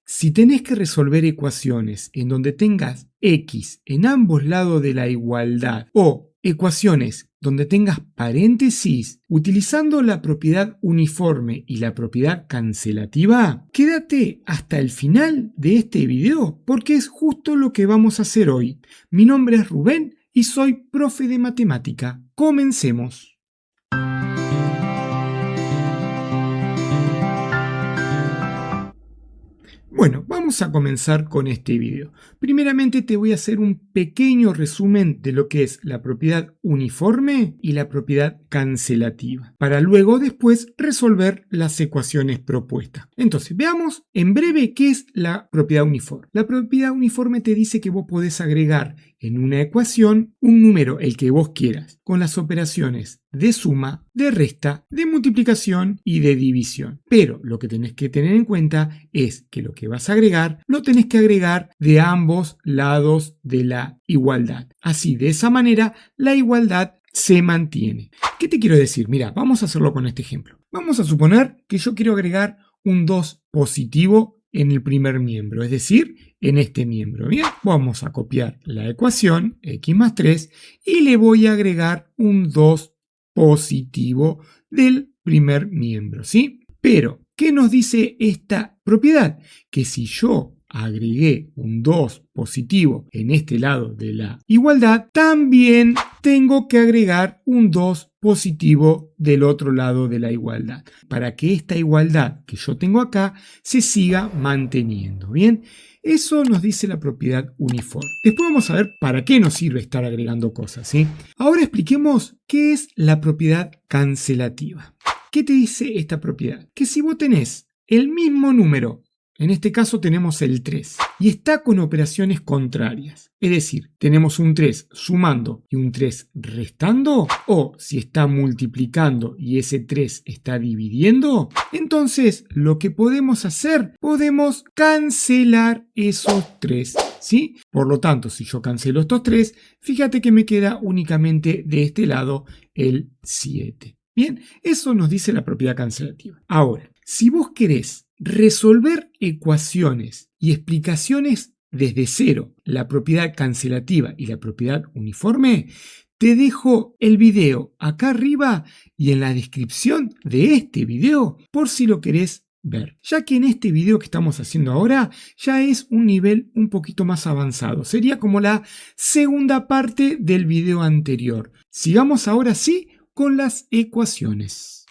Si tenés que resolver ecuaciones en donde tengas x en ambos lados de la igualdad o ecuaciones donde tengas paréntesis, utilizando la propiedad uniforme y la propiedad cancelativa, quédate hasta el final de este video porque es justo lo que vamos a hacer hoy. Mi nombre es Rubén y soy profe de matemática. Comencemos. Bueno, vamos a comenzar con este video. Primeramente te voy a hacer un pequeño resumen de lo que es la propiedad uniforme y la propiedad cancelativa, para luego después resolver las ecuaciones propuestas. Entonces, veamos en breve qué es la propiedad uniforme. La propiedad uniforme te dice que vos podés agregar en una ecuación un número, el que vos quieras, con las operaciones de suma, de resta, de multiplicación y de división. Pero lo que tenés que tener en cuenta es que lo que vas a agregar, lo tenés que agregar de ambos lados de la igualdad. Así, de esa manera, la igualdad se mantiene. ¿Qué te quiero decir? Mira, vamos a hacerlo con este ejemplo. Vamos a suponer que yo quiero agregar un 2 positivo en el primer miembro, es decir, en este miembro. Bien, vamos a copiar la ecuación x más 3 y le voy a agregar un 2 positivo del primer miembro, ¿sí? Pero, ¿qué nos dice esta propiedad? Que si yo agregué un 2 positivo en este lado de la igualdad, también tengo que agregar un 2 positivo del otro lado de la igualdad, para que esta igualdad que yo tengo acá se siga manteniendo, ¿bien? Eso nos dice la propiedad uniforme. Después vamos a ver para qué nos sirve estar agregando cosas, ¿sí? Ahora expliquemos qué es la propiedad cancelativa. ¿Qué te dice esta propiedad? Que si vos tenés el mismo número, en este caso tenemos el 3, y está con operaciones contrarias, es decir, tenemos un 3 sumando y un 3 restando, o si está multiplicando y ese 3 está dividiendo, entonces lo que podemos hacer, podemos cancelar esos 3, ¿sí? Por lo tanto, si yo cancelo estos 3, fíjate que me queda únicamente de este lado el 7. Bien, eso nos dice la propiedad cancelativa. Ahora, si vos querés resolver ecuaciones y explicaciones desde cero, la propiedad cancelativa y la propiedad uniforme, te dejo el video acá arriba y en la descripción de este video por si lo querés ver, ya que en este video que estamos haciendo ahora ya es un nivel un poquito más avanzado, sería como la segunda parte del video anterior. Sigamos ahora sí con las ecuaciones.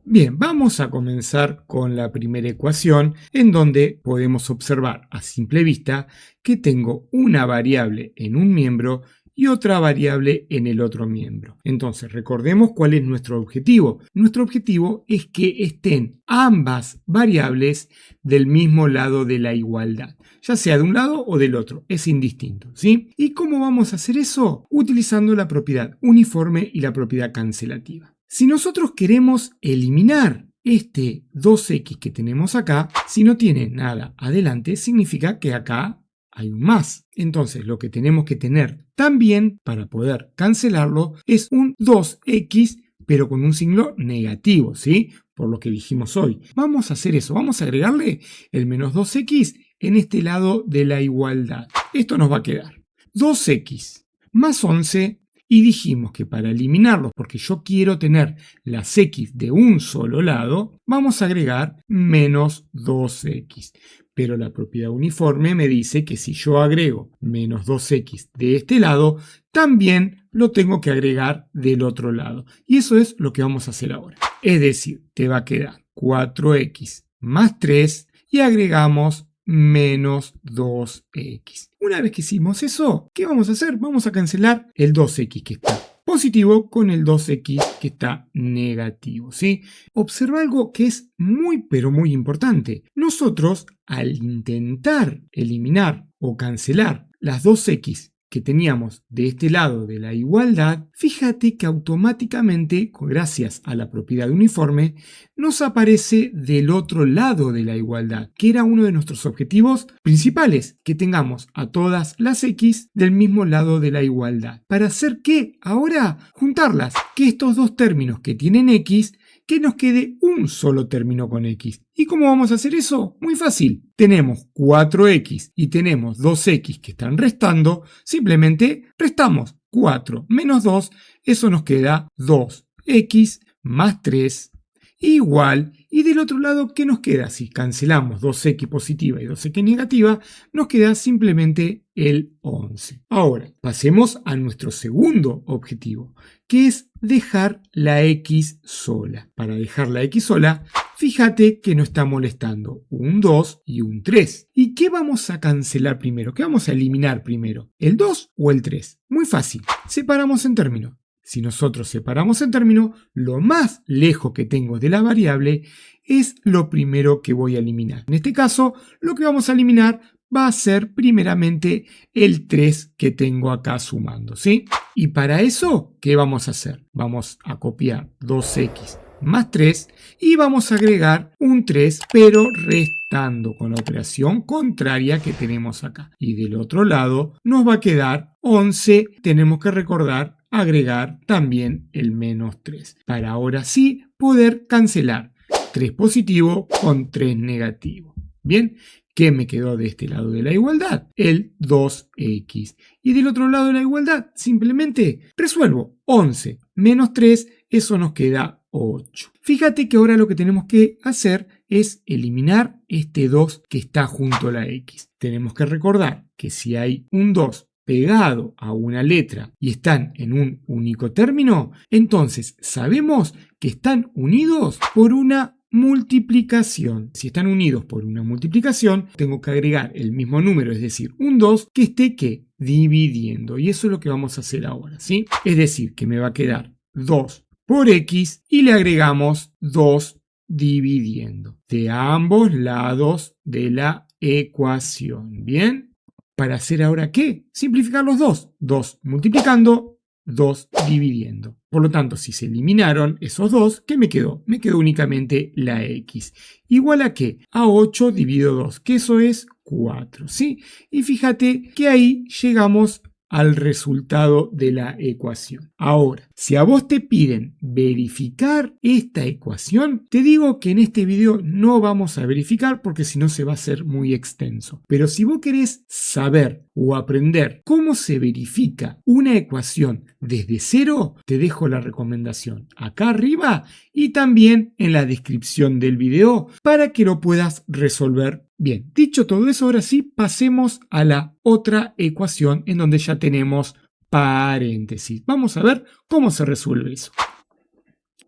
Bien, vamos a comenzar con la primera ecuación en donde podemos observar a simple vista que tengo una variable en un miembro y otra variable en el otro miembro. Entonces, recordemos cuál es nuestro objetivo. Nuestro objetivo es que estén ambas variables del mismo lado de la igualdad, ya sea de un lado o del otro, es indistinto, ¿sí? ¿Y cómo vamos a hacer eso? Utilizando la propiedad uniforme y la propiedad cancelativa. Si nosotros queremos eliminar este 2x que tenemos acá, si no tiene nada adelante, significa que acá hay un más. Entonces, lo que tenemos que tener también para poder cancelarlo es un 2x, pero con un signo negativo, ¿sí? Por lo que dijimos hoy. Vamos a hacer eso, vamos a agregarle el menos 2x en este lado de la igualdad. Esto nos va a quedar 2x más 11. Y dijimos que para eliminarlos, porque yo quiero tener las x de un solo lado, vamos a agregar menos 2x. Pero la propiedad uniforme me dice que si yo agrego menos 2x de este lado, también lo tengo que agregar del otro lado. Y eso es lo que vamos a hacer ahora. Es decir, te va a quedar 4x más 3 y agregamos menos 2x. Una vez que hicimos eso, ¿qué vamos a hacer? Vamos a cancelar el 2x que está positivo con el 2x que está negativo, ¿sí? Observa algo que es muy pero muy importante. Nosotros, al intentar eliminar o cancelar las 2x que teníamos de este lado de la igualdad, fíjate que automáticamente, gracias a la propiedad uniforme, nos aparece del otro lado de la igualdad, que era uno de nuestros objetivos principales, que tengamos a todas las x del mismo lado de la igualdad. ¿Para hacer qué? Ahora, juntarlas, que estos dos términos que tienen x que nos quede un solo término con x. ¿Y cómo vamos a hacer eso? Muy fácil. Tenemos 4x y tenemos 2x que están restando. Simplemente restamos 4 menos 2. Eso nos queda 2x más 3 igual. Y del otro lado, ¿qué nos queda? Si cancelamos 2x positiva y 2x negativa, nos queda simplemente el 11. Ahora, pasemos a nuestro segundo objetivo, que es dejar la x sola. Para dejar la x sola, fíjate que nos está molestando un 2 y un 3. ¿Y qué vamos a cancelar primero? ¿Qué vamos a eliminar primero? ¿El 2 o el 3? Muy fácil. Separamos en términos. Si nosotros separamos en término, lo más lejos que tengo de la variable es lo primero que voy a eliminar. En este caso, lo que vamos a eliminar va a ser primeramente el 3 que tengo acá sumando, ¿sí? Y para eso, ¿qué vamos a hacer? Vamos a copiar 2x más 3 y vamos a agregar un 3, pero restando con la operación contraria que tenemos acá. Y del otro lado nos va a quedar 11, tenemos que recordar agregar también el menos 3, para ahora sí poder cancelar 3 positivo con 3 negativo. Bien, ¿qué me quedó de este lado de la igualdad? El 2x. Y del otro lado de la igualdad, simplemente resuelvo 11 menos 3, eso nos queda 8. Fíjate que ahora lo que tenemos que hacer es eliminar este 2 que está junto a la x. Tenemos que recordar que si hay un 2 pegado a una letra y están en un único término, entonces sabemos que están unidos por una multiplicación. Si están unidos por una multiplicación, tengo que agregar el mismo número, es decir, un 2 que esté ¿qué? Dividiendo. Y eso es lo que vamos a hacer ahora, ¿sí? Es decir, que me va a quedar 2 por x y le agregamos 2 dividiendo de ambos lados de la ecuación. ¿Bien? Para hacer ahora ¿qué? Simplificar los dos. 2 multiplicando, 2 dividiendo. Por lo tanto, si se eliminaron esos dos, ¿qué me quedó? Me quedó únicamente la x. ¿Igual a qué? A 8 dividido 2, que eso es 4, ¿sí? Y fíjate que ahí llegamos al resultado de la ecuación. Ahora, si a vos te piden verificar esta ecuación, te digo que en este video no vamos a verificar porque si no se va a hacer muy extenso. Pero si vos querés saber o aprender cómo se verifica una ecuación desde cero, te dejo la recomendación acá arriba y también en la descripción del video para que lo puedas resolver. Bien, dicho todo eso, ahora sí pasemos a la otra ecuación en donde ya tenemos paréntesis. Vamos a ver cómo se resuelve eso.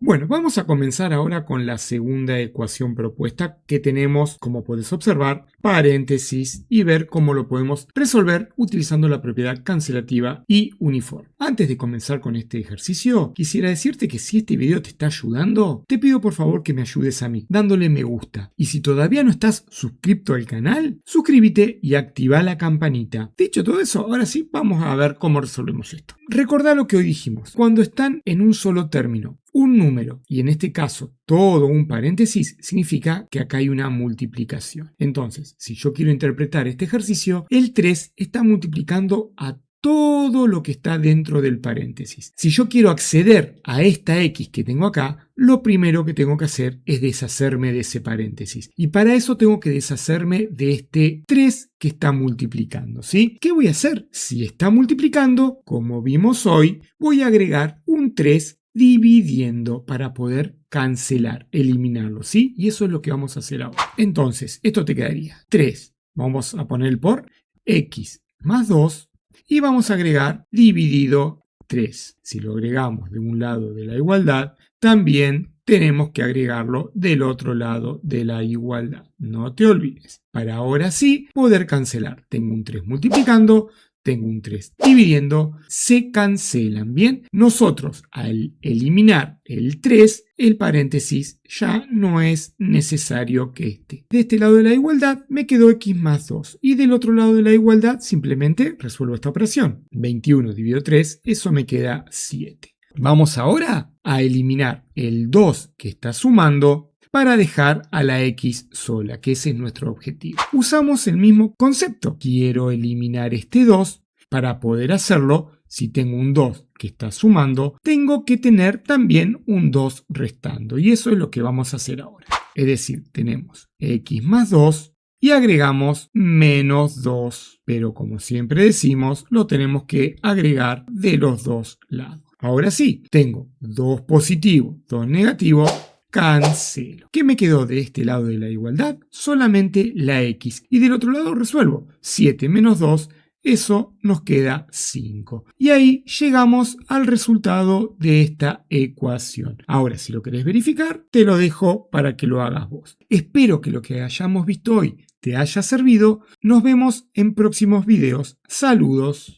Bueno, vamos a comenzar ahora con la segunda ecuación propuesta que tenemos, como puedes observar, paréntesis y ver cómo lo podemos resolver utilizando la propiedad cancelativa y uniforme. Antes de comenzar con este ejercicio, quisiera decirte que si este video te está ayudando, te pido por favor que me ayudes a mí, dándole me gusta. Y si todavía no estás suscrito al canal, suscríbete y activa la campanita. Dicho todo eso, ahora sí vamos a ver cómo resolvemos esto. Recordá lo que hoy dijimos. Cuando están en un solo término, un número, y en este caso todo un paréntesis, significa que acá hay una multiplicación. Entonces, si yo quiero interpretar este ejercicio, el 3 está multiplicando a todo lo que está dentro del paréntesis. Si yo quiero acceder a esta x que tengo acá, lo primero que tengo que hacer es deshacerme de ese paréntesis. Y para eso tengo que deshacerme de este 3 que está multiplicando, ¿sí? ¿Qué voy a hacer? Si está multiplicando, como vimos hoy, voy a agregar un 3 dividiendo para poder cancelar, eliminarlo, ¿sí? Y eso es lo que vamos a hacer ahora. Entonces, esto te quedaría 3. Vamos a poner el por x más 2. Y vamos a agregar dividido 3. Si lo agregamos de un lado de la igualdad, también tenemos que agregarlo del otro lado de la igualdad. No te olvides. Para ahora sí poder cancelar. Tengo un 3 multiplicando, tengo un 3 dividiendo, se cancelan. Bien, nosotros al eliminar el 3, el paréntesis ya no es necesario que esté. De este lado de la igualdad me quedó x más 2 y del otro lado de la igualdad simplemente resuelvo esta operación. 21 dividido 3, eso me queda 7. Vamos ahora a eliminar el 2 que está sumando para dejar a la x sola, que ese es nuestro objetivo. Usamos el mismo concepto. Quiero eliminar este 2. Para poder hacerlo, si tengo un 2 que está sumando, tengo que tener también un 2 restando. Y eso es lo que vamos a hacer ahora. Es decir, tenemos x más 2 y agregamos menos 2. Pero como siempre decimos, lo tenemos que agregar de los dos lados. Ahora sí, tengo 2 positivo, 2 negativo, cancelo. ¿Qué me quedó de este lado de la igualdad? Solamente la x. Y del otro lado resuelvo. 7 menos 2, eso nos queda 5. Y ahí llegamos al resultado de esta ecuación. Ahora, si lo querés verificar, te lo dejo para que lo hagas vos. Espero que lo que hayamos visto hoy te haya servido. Nos vemos en próximos videos. Saludos.